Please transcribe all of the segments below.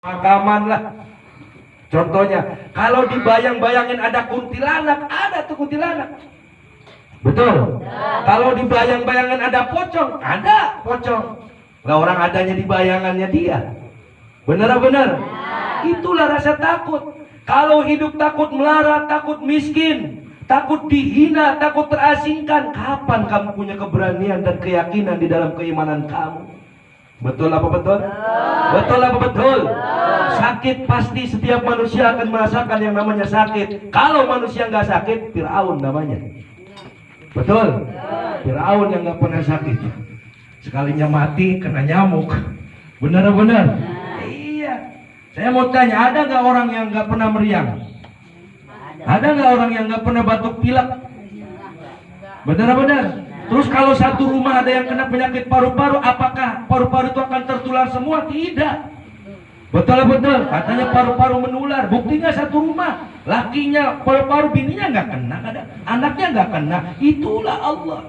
Makaman lah. Contohnya, kalau dibayang-bayangin ada kuntilanak, ada tuh kuntilanak. Betul. Kalau dibayang-bayangin ada pocong, ada pocong. Lah orang adanya di bayangannya dia. Benar-benar. Itulah rasa takut. Kalau hidup takut melarat, takut miskin, takut dihina, takut terasingkan, kapan kamu punya keberanian dan keyakinan di dalam keimanan kamu? Betul apa betul? Betul apa betul? Sakit pasti setiap manusia akan merasakan yang namanya sakit. Kalau manusia nggak sakit, Fir'aun namanya. Betul? Fir'aun yang nggak pernah sakit, sekalinya mati kena nyamuk. Benar-benar? Iya. Saya mau tanya, ada nggak orang yang nggak pernah meriang? Ada nggak orang yang nggak pernah batuk pilek? Benar-benar? Terus kalau satu rumah ada yang kena penyakit paru-paru, apakah paru-paru itu akan tertular semua? Tidak. Betul-betul. Katanya paru-paru menular. Buktinya satu rumah, lakinya paru-paru, bininya nggak kena, anaknya nggak kena. Itulah Allah.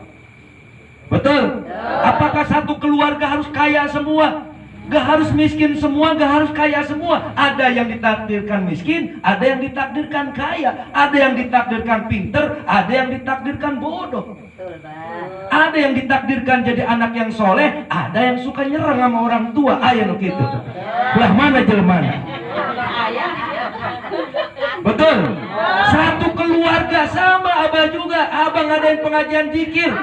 Betul. Apakah satu keluarga harus kaya semua? Gak harus miskin semua, gak harus kaya semua. Ada yang ditakdirkan miskin, ada yang ditakdirkan kaya, ada yang ditakdirkan pinter, ada yang ditakdirkan bodoh. Ada yang ditakdirkan jadi anak yang soleh, ada yang suka nyerang sama orang tua. Ayah gitu. Belah mana jelmana? Betul. Satu keluarga sama, abah juga. Abang ada yang pengajian zikir,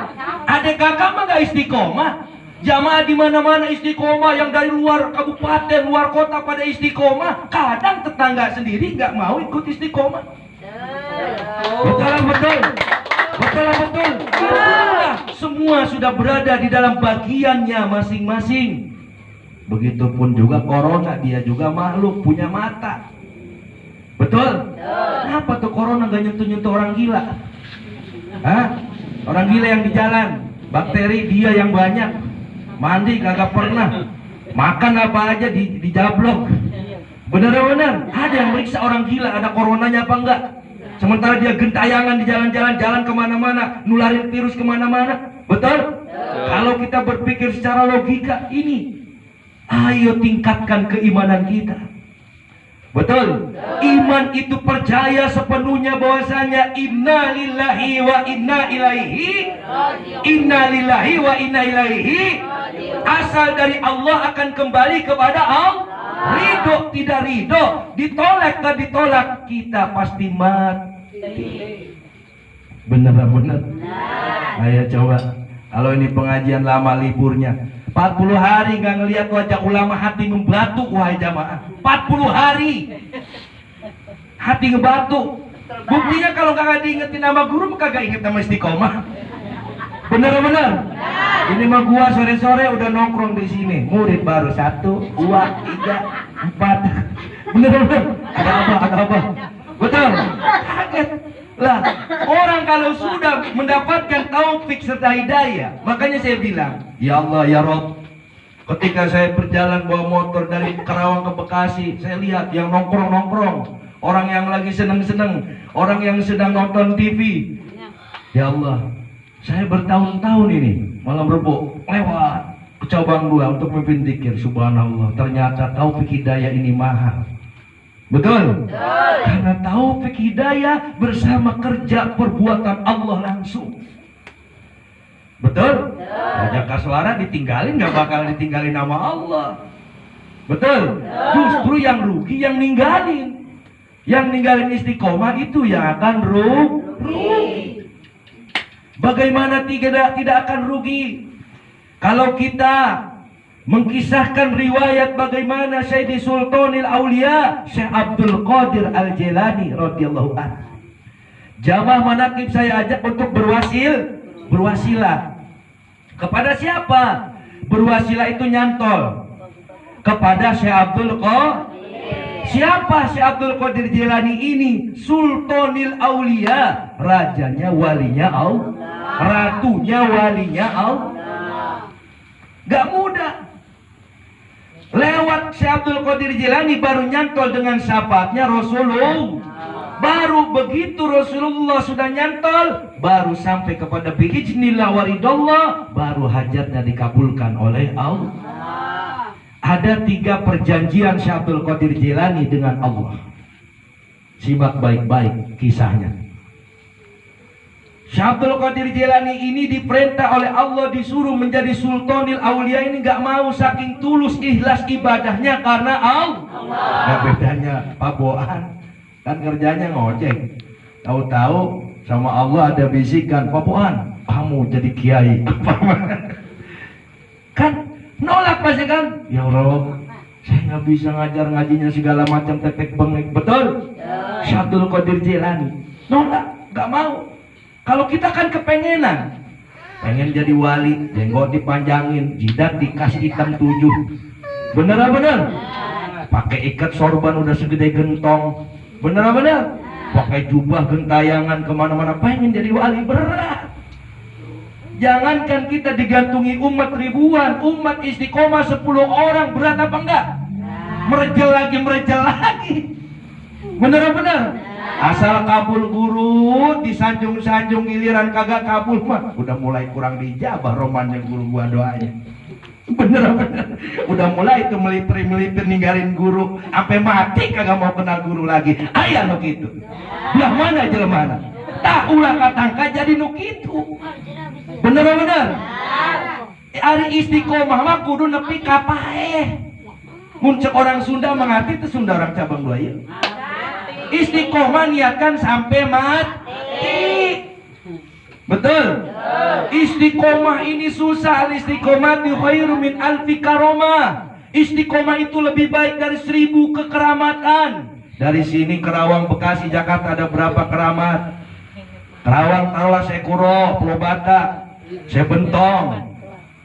adek kakak mah gak istiqomah. Jamaah di mana-mana istiqomah, yang dari luar kabupaten, luar kota pada istiqomah. Kadang tetangga sendiri nggak mau ikut istiqomah. Betul, betul, betul, betul. Semua sudah berada di dalam bagiannya masing-masing. Begitupun juga corona, dia juga makhluk punya mata. Betul? Kenapa tuh corona gak nyentuh-nyentuh orang gila? Hah? Orang gila yang di jalan, bakteri dia yang banyak. Mandi kagak pernah, makan apa aja dijablok. Bener-bener ada yang meriksa orang gila ada coronanya apa enggak. Sementara dia gentayangan di jalan-jalan, jalan kemana-mana, nularin virus kemana-mana. Betul? Kalau kita berpikir secara logika ini, ayo tingkatkan keimanan kita. Betul? Iman itu percaya sepenuhnya bahwasanya inna lillahi wa inna ilaihi, inna lillahi wa inna ilaihi, asal dari Allah akan kembali kepada Allah. Ridho tidak ridho, ditolak tak ditolak, kita pasti mati. Bener-bener. Ayo coba, kalau ini pengajian lama liburnya 40 hari nggak ngelihat wajah ulama, hati membatu. Wahai jamaah, 40 hari hati ngebatu. Buktinya kalau kagak diingetin nama guru, kagak inget nama istiqomah. Bener-bener. Ini mah gua sore-sore udah nongkrong di sini. Murid baru 1, 2, 3, 4. Bener-bener. Ada apa? Betul. Kaget. Lah, orang kalau sudah mendapatkan taufik serta hidayah, makanya saya bilang, ya Allah, ya Rob, ketika saya berjalan bawa motor dari Karawang ke Bekasi, saya lihat yang nongkrong-nongkrong, orang yang lagi seneng-seneng, orang yang sedang nonton TV. Ya Allah, saya bertahun-tahun ini malam Rebo lewat ke Cabang 2 untuk memimpin zikir. Subhanallah, ternyata taufik hidayah ini mahal. Betul? Karena taufik hidayah bersama kerja perbuatan Allah langsung. Betul? Raja Kaswara ditinggalin, gak bakal ditinggalin nama Allah. Betul? Justru yang rugi yang ninggalin. Yang ninggalin istiqomah itu yang akan rugi. Bagaimana tidak akan rugi? Kalau kita mengkisahkan riwayat bagaimana Sayyidi Sultanil Aulia Syekh Abdul Qadir Al-Jilani radhiyallahu anhu. Jamaah manaqib saya ajak untuk berwasilah. Kepada siapa? Berwasilah itu nyantol kepada Syekh Abdul Qadir. Siapa Syekh Abdul Qadir Jilani ini? Sultanil Aulia, rajanya walinya Allah, ratunya walinya Allah. Gak mudah. Lewat Syekh Abdul Qadir Jilani baru nyantol dengan syafaatnya Rasulullah. Baru begitu Rasulullah sudah nyantol, baru sampai kepada biiznillah waridallah, baru hajatnya dikabulkan oleh Allah. Ada 3 perjanjian Syekh Abdul Qadir Jilani dengan Allah. Simak baik-baik kisahnya. Syekh Abdul Qadir Jilani ini diperintah oleh Allah disuruh menjadi Sultanil Aulia ini gak mau, saking tulus ikhlas ibadahnya karena Allah. Gak bedanya Pak Boan, kan kerjanya ngojek. Tahu-tahu sama Allah ada bisikan, Pak Boan, kamu jadi kiai. Kan nolak pasti kan? Ya Allah, saya nggak bisa ngajar ngajinya segala macam tetek bengek. Betul? Syekh Abdul Qadir Jilani nolak, nggak mau. Kalau kita kan kepengenan, pengen jadi wali, jenggot dipanjangin, jidat dikasih hitam 7. Bener-bener? Pakai ikat sorban udah segede gentong. Bener-bener? Pakai jubah gentayangan kemana-mana, pengen jadi wali, berat. Jangankan kita digantungi umat ribuan, umat istiqomah 10 orang, berat apa enggak? Merejel lagi. Bener-bener? Asal kabul guru, disanjung-sanjung, giliran kagak kabul mah udah mulai kurang dijabah romannya guru gua doanya. Bener-bener udah mulai itu melipir ninggalin guru sampai mati kagak mau kenal guru lagi. Aya nu kitu. Belah mana jelema? Tak ulah katangka jadi nu kitu. Bener-bener. Ari istiqomah mah kudu nepi ka paeh. Mun cek orang Sunda mengerti teh Sunda orang cabang dua ieu. Istiqomah niatkan sampai mati. Betul? Istiqomah ini susah. Istiqomah khairu min alfi karomah. Istiqomah itu lebih baik dari 1000 kekeramatan. Dari sini Kerawang, Bekasi, Jakarta ada berapa keramat? Kerawang taruhlah Sekuro, Pulau Bata, Sebentong,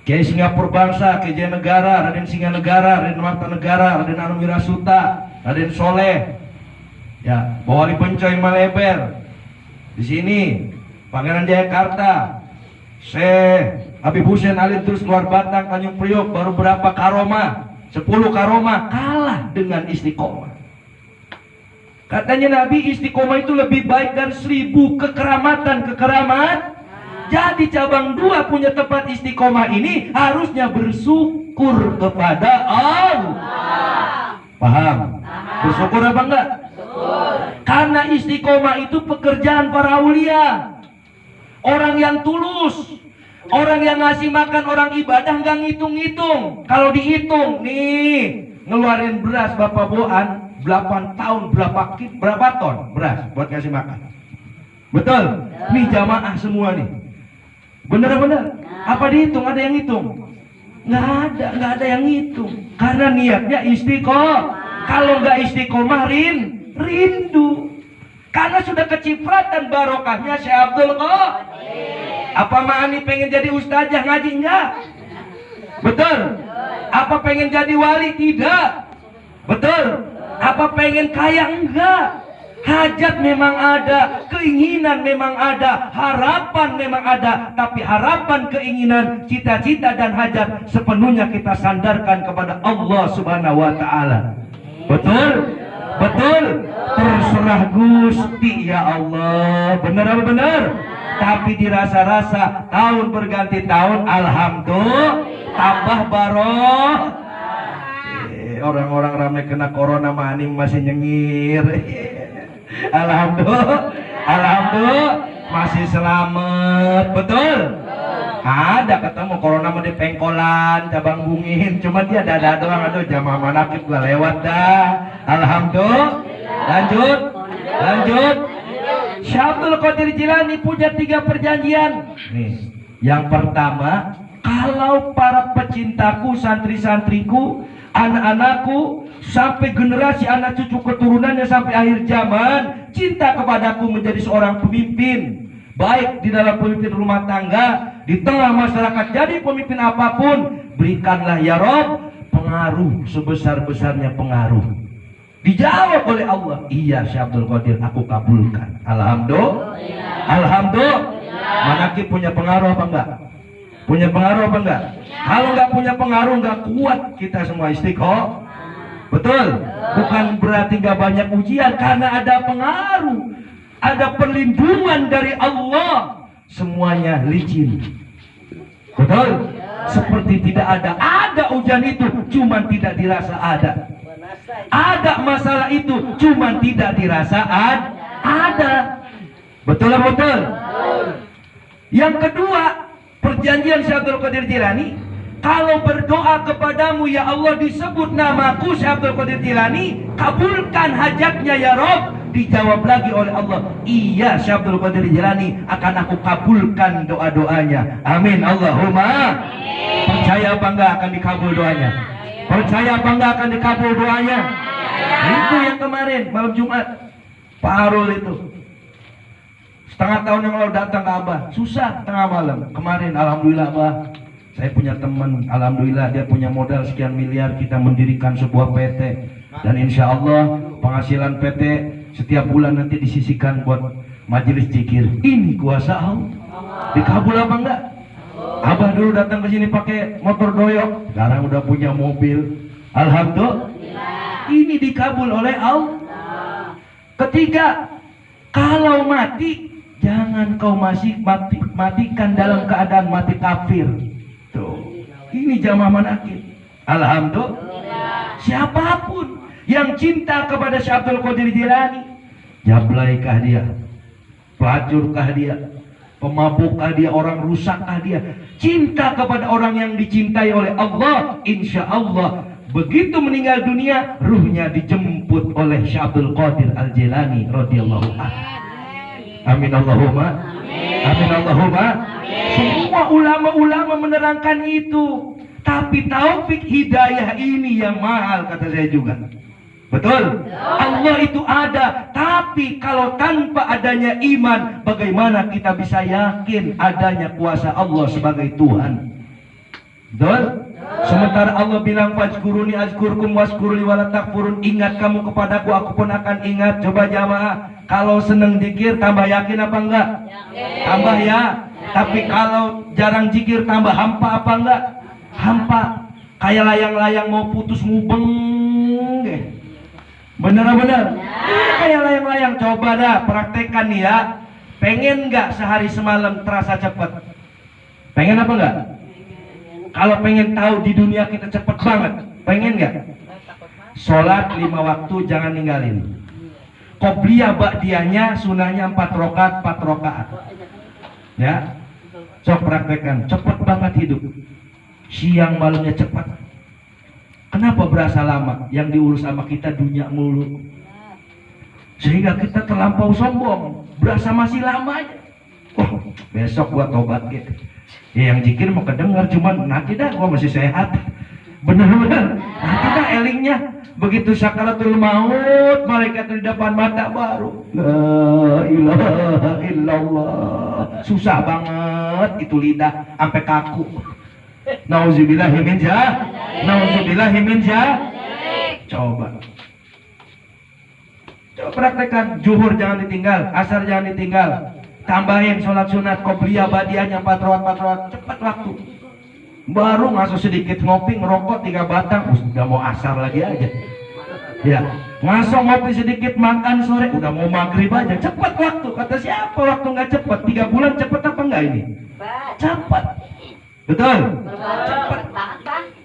Kiai Singapura Bangsa, Kiai Negara, Raden Singanegara, Raden Martanegara, Raden Anu Wirasuta, Raden Soleh. Ya, Bawali Pencoy Maleber. Di sini Pangeran Jayakarta, Syekh Habib Hussein Ali terus keluar Batang, Tanjung Priok, baru berapa karomah? 10 karomah, kalah dengan istiqomah. Katanya Nabi, istiqomah itu lebih baik dari 1000 kekeramatan. Jadi cabang 2 punya tempat istiqomah ini harusnya bersyukur kepada Allah. Paham? Bersyukur apa enggak? Karena istiqomah itu pekerjaan para aulia, orang yang tulus, orang yang ngasih makan orang ibadah nggak ngitung-ngitung. Kalau dihitung nih, ngeluarin beras Bapak Boan 8 tahun berapa ton beras buat ngasih makan. Betul? Nih jamaah semua nih. Bener-bener? Apa dihitung? Ada yang hitung? Nggak ada yang hitung. Karena niatnya istiqomah. Kalau nggak istiqomah rindu. Karena sudah kecipratan barokahnya Syekh Abdul Qadir. Apa Ma'ani pengen jadi ustazah ngaji? Enggak. Betul? Apa pengen jadi wali? Tidak. Betul? Apa pengen kaya? Enggak. Hajat memang ada, keinginan memang ada, harapan memang ada. Tapi harapan, keinginan, cita-cita dan hajat sepenuhnya kita sandarkan kepada Allah Subhanahu wa Ta'ala. Betul? Betul? Terserah Gusti ya Allah. Benar apa benar? Tapi dirasa-rasa tahun berganti tahun, alhamdulillah tambah baroh. Orang-orang ramai kena corona mani masih nyengir. Alhamdulillah masih selamat. Betul? Ada ketemu corona mau di pengkolan cabang bungin, cuma dia dada doang. Aduh jamaah manakib gua lewat dah. Alhamdulillah. Lanjut. Syekh Abdul Qadir Jilani punya 3 perjanjian. Nih, yang pertama, kalau para pecintaku, santri-santriku, anak-anakku, sampai generasi anak cucu keturunannya sampai akhir zaman cinta kepadaku menjadi seorang pemimpin, baik di dalam pemimpin rumah tangga, di tengah masyarakat, jadi pemimpin apapun, berikanlah ya Rob pengaruh sebesar-besarnya pengaruh. Dijawab oleh Allah, iya Syekh Abdul Qadir, aku kabulkan. Alhamdulillah. Manaki punya pengaruh apa enggak? Punya pengaruh apa enggak? Kalau enggak punya pengaruh, enggak kuat kita semua istiqomah. Betul? Bukan berarti enggak banyak ujian, karena ada pengaruh, ada perlindungan dari Allah. Semuanya licin. Betul? seperti tidak ada. Ada hujan itu, cuman tidak dirasa ada. Ada masalah itu, cuman tidak dirasa ada. Betul lah, betul. Yang kedua, perjanjian Syekh Abdul Qadir Jilani, kalau berdoa kepadamu ya Allah disebut namaku Syekh Abdul Qadir Jilani, kabulkan hajatnya ya Rob. Dijawab lagi oleh Allah, iya Syekh Abdul Qadir Jilani, akan aku kabulkan doa-doanya. Amin Allahumma. Percaya apa enggak akan dikabul doanya? Percaya apa enggak akan dikabul doanya? Itu yang kemarin malam Jumat Pak Arul itu setengah tahun yang lalu datang ke Abah, susah tengah malam. Kemarin alhamdulillah Abah, saya punya teman, alhamdulillah dia punya modal sekian miliar, kita mendirikan sebuah PT, dan insya Allah penghasilan PT setiap bulan nanti disisihkan buat majelis zikir. Ini kuasa Allah. Dikabul apa enggak? Abah dulu datang ke sini pakai motor doyok, sekarang udah punya mobil. Alhamdulillah. Ini dikabul oleh Allah. Ketiga, kalau mati jangan kau masih matikan dalam keadaan mati kafir. Tuh, ini jamaah manakib. Alhamdulillah. Siapapun yang cinta kepada Syekh Abdul Qadir Jilani, jablaikah dia, pelacurkah dia, pemabukkah dia, orang rusakkah dia, cinta kepada orang yang dicintai oleh Allah, insya Allah begitu meninggal dunia ruhnya dijemput oleh Syekh Abdul Qadir Al-Jilani radhiyallahu anhu. Amin Allahumma. Amin Allahumma. Semua ulama-ulama menerangkan itu, tapi taufik hidayah ini yang mahal, kata saya juga. Betul? Allah itu ada, tapi kalau tanpa adanya iman, bagaimana kita bisa yakin adanya kuasa Allah sebagai Tuhan? Betul? Sementara Allah bilang fazkuruni azkurkum waskuruli wala takfurun, ingat kamu kepadaku, aku pun akan ingat. Coba jamaah, kalau seneng zikir tambah yakin apa enggak? Tambah ya. Tapi kalau jarang zikir tambah hampa apa enggak? Hampa. Kayak layang-layang mau putus ngubeng deh. Bener-bener kayak layang-layang. Coba dah praktekkan nih ya. Pengen nggak sehari semalam terasa cepat? Pengen apa enggak? Kalau pengen tahu di dunia kita cepet banget, pengen nggak? Sholat 5 waktu jangan ninggalin. Qobliyah ba'diyahnya sunahnya 4 rakaat. Ya, sok praktekkan. Cepet banget hidup. Siang malamnya cepat. Kenapa berasa lama? Yang diurus sama kita dunia mulu, sehingga kita terlampau sombong, berasa masih lama aja. Oh, besok gua tobat gitu. Ya yang zikir mau kedengar, cuman nanti dah gua masih sehat. Bener-bener nanti dah elingnya. Begitu sakaratul maut, malaikat di depan mata baru la ilaha illallah. Susah banget itu lidah sampai kaku. Nauzubillahi min dzalik. Nauzubillahi min dzalik. Coba praktekkan. Zuhur jangan ditinggal, asar jangan ditinggal. Tambahin sholat sunat qobliyah ba'diyahnya 4 rakaat, cepat waktu. Baru ngasuh sedikit ngopi, ngerokok 3 batang, udah mau asar lagi aja. Ya, ngasuh ngopi sedikit, makan sore, udah mau maghrib aja. Cepat waktu. Kata siapa waktu nggak cepat? 3 bulan cepat apa enggak ini? Cepat. Betul? Cepat.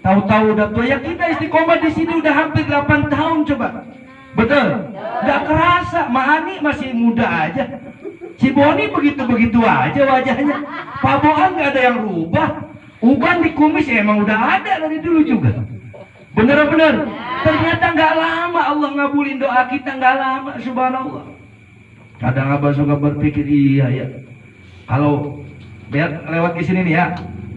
Tahu-tahu udah tua. Ya kita istiqomah di sini udah hampir 8 tahun coba. Betul? Nggak kerasa. Ma'ani masih muda aja. Si Boni begitu-begitu aja wajahnya. Pak Boan nggak ada yang rubah. Uban di kumis ya emang udah ada dari dulu juga. Bener-bener. Ternyata nggak lama Allah ngabulin doa kita, nggak lama, subhanallah. Kadang abah suka berpikir, iya ya. Kalau lihat lewat di sini nih ya,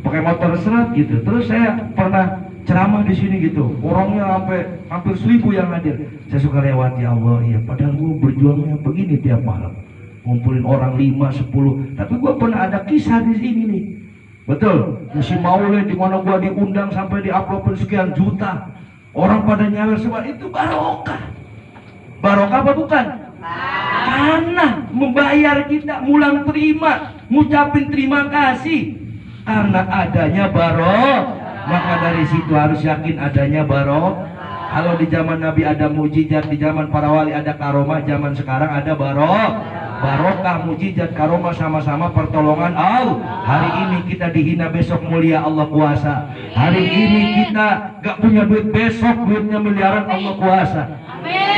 pakai motor seret gitu. Terus saya pernah ceramah di sini gitu. Orangnya sampai hampir 1000 yang hadir. Saya suka lewat, ya Allah, iya. Padahal gue berjuangnya begini tiap malam. Ngumpulin orang 5, 10. Tapi gue pernah ada kisah di sini nih. Betul. Musim maulid di mana gue diundang sampai diuploadin sekian juta. Orang pada nyawer semua, itu barokah. Barokah apa bukan? Karena membayar kita, mulang terima, ngucapin terima kasih karena adanya barokah. Maka dari situ harus yakin adanya barokah. Kalau di zaman Nabi ada mujizat, di zaman para wali ada karomah, zaman sekarang ada barokah. barokah, mujizat, karomah, sama-sama pertolongan Allah. Hari ini kita dihina, besok mulia Allah kuasa. Hari ini kita gak punya duit, besok duitnya miliaran Allah kuasa.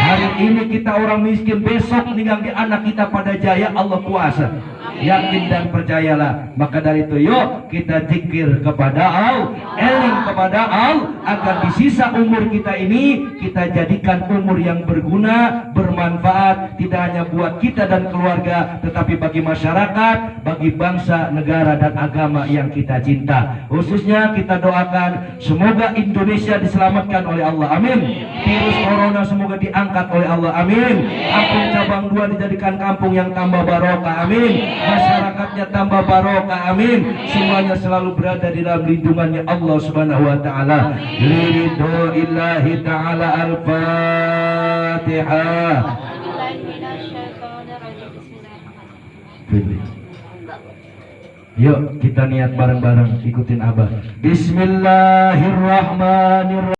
Hari ini kita orang miskin, besok meninggal di anak kita pada jaya, Allah kuasa. Yakin dan percayalah. Maka dari itu yuk kita zikir kepada Allah, eling kepada Allah, agar di sisa umur kita ini kita jadikan umur yang berguna, bermanfaat, tidak hanya buat kita dan keluarga, tetapi bagi masyarakat, bagi bangsa, negara dan agama yang kita cinta. Khususnya kita doakan semoga Indonesia diselamatkan oleh Allah, amin. Virus corona semoga diangkat oleh Allah, amin. Kampung Cabang 2 dijadikan kampung yang tambah barokah, amin. Masyarakatnya tambah barokah, amin. Semuanya selalu berada di dalam lindungannya Allah Subhanahu wa taala. Ridhoillahi taala. Al-Fatihah. Yuk kita niat bareng-bareng, ikutin Abah. Bismillahirrahmanirrahim.